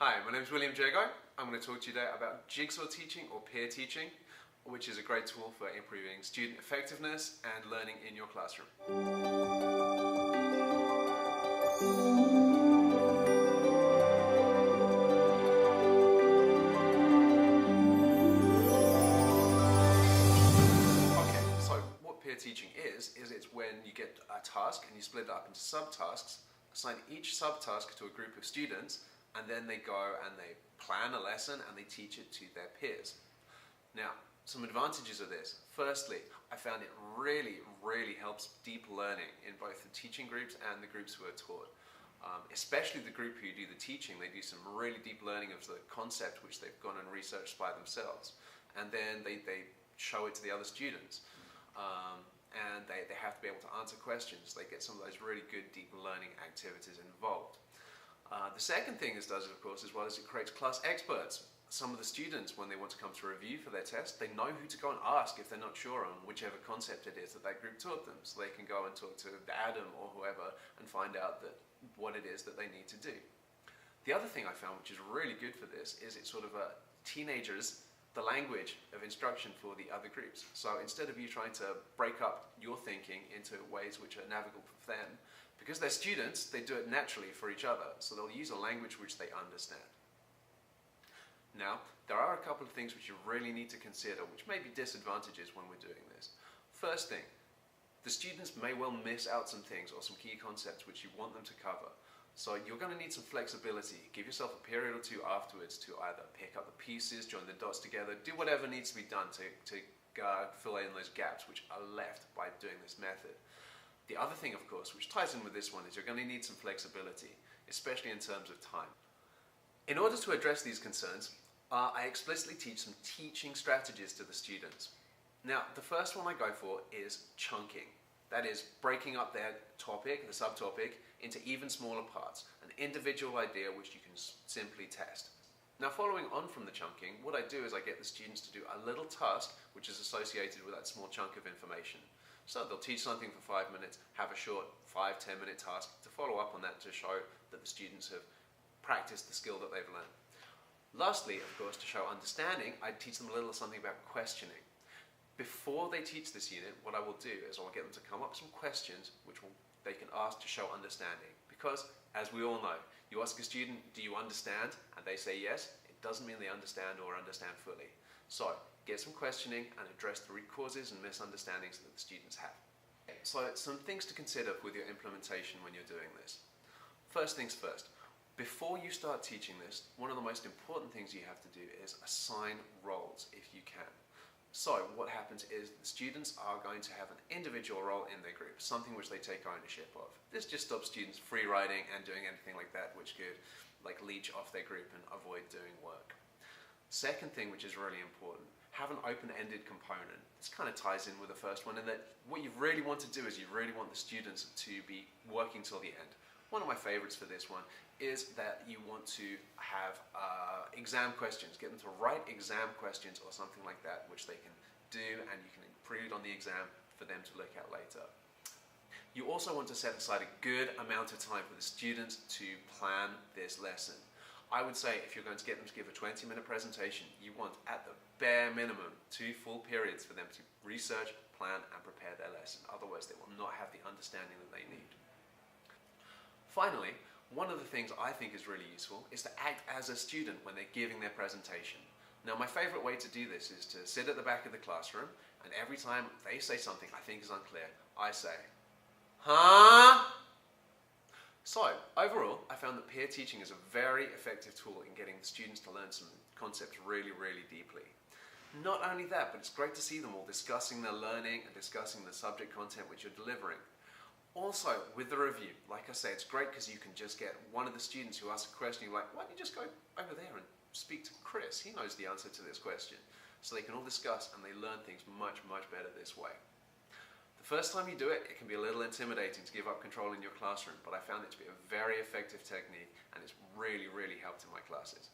Hi, my name is William Jago. I'm going to talk to you today about jigsaw teaching or peer teaching, which is a great tool for improving student effectiveness and learning in your classroom. Okay, so what peer teaching is it's when you get a task and you split it up into subtasks, assign each subtask to a group of students, and then they go and they plan a lesson and they teach it to their peers. Now, some advantages of this. Firstly, I found it really helps deep learning in both the teaching groups and the groups who are taught. Especially the group who do the teaching, they do some really deep learning of the concept which they've gone and researched by themselves. And then they show it to the other students. And they have to be able to answer questions. They get some of those really good deep learning activities involved. The second thing this does, of course, as well, is it creates class experts. Some of the students, when they want to come to review for their test, they know who to go and ask if they're not sure on whichever concept it is that that group taught them. So they can go and talk to Adam or whoever and find out what it is that they need to do. The other thing I found, which is really good for this, is it's sort of a teenagers, the language of instruction for the other groups. So instead of you trying to break up your thinking into ways which are navigable for them, because they're students, they do it naturally for each other. So they'll use a language which they understand. Now, there are a couple of things which you really need to consider, which may be disadvantages when we're doing this. First thing, the students may well miss out some things or some key concepts which you want them to cover. So you're going to need some flexibility. Give yourself a period or two afterwards to either pick up the pieces, join the dots together, do whatever needs to be done to fill in those gaps which are left by doing this method. The other thing, of course, which ties in with this one, is you're going to need some flexibility, especially in terms of time. In order to address these concerns, I explicitly teach some teaching strategies to the students. Now, the first one I go for is chunking. That is, breaking up their topic, the subtopic, into even smaller parts, an individual idea which you can simply test. Now, following on from the chunking, what I do is I get the students to do a little task which is associated with that small chunk of information. So they'll teach something for 5 minutes, have a short 5-10 minute task to follow up on that to show that the students have practiced the skill that they've learned. Lastly, of course, to show understanding, I teach them a little something about questioning. Before they teach this unit, what I will do is I'll get them to come up with some questions which they can ask to show understanding. Because, as we all know, you ask a student, do you understand? And they say yes, it doesn't mean they understand or understand fully. So, get some questioning and address the root causes and misunderstandings that the students have. So, some things to consider with your implementation when you're doing this. First things first. Before you start teaching this, one of the most important things you have to do is assign roles if you can. So what happens is the students are going to have an individual role in their group, something which they take ownership of. This just stops students free riding and doing anything like that which could leech off their group and avoid doing work. Second thing, which is really important, have an open-ended component. This kind of ties in with the first one in that what you really want to do is you really want the students to be working till the end. One of my favorites for this one is that you want to have exam questions, get them to write exam questions or something like that, which they can do and you can improve on the exam for them to look at later. You also want to set aside a good amount of time for the students to plan this lesson. I would say if you're going to get them to give a 20-minute presentation, you want at the bare minimum 2 full periods for them to research, plan and prepare their lesson. Otherwise they will not have the understanding that they need. Finally, one of the things I think is really useful is to act as a student when they're giving their presentation. Now, my favorite way to do this is to sit at the back of the classroom, and every time they say something I think is unclear, I say, huh? So, overall, I found that peer teaching is a very effective tool in getting the students to learn some concepts really deeply. Not only that, but it's great to see them all discussing their learning and discussing the subject content which you're delivering. Also, with the review, like I say, it's great because you can just get one of the students who asks a question, you're like, why don't you just go over there and speak to Chris? He knows the answer to this question. So they can all discuss and they learn things much better this way. The first time you do it, it can be a little intimidating to give up control in your classroom, but I found it to be a very effective technique and it's really helped in my classes.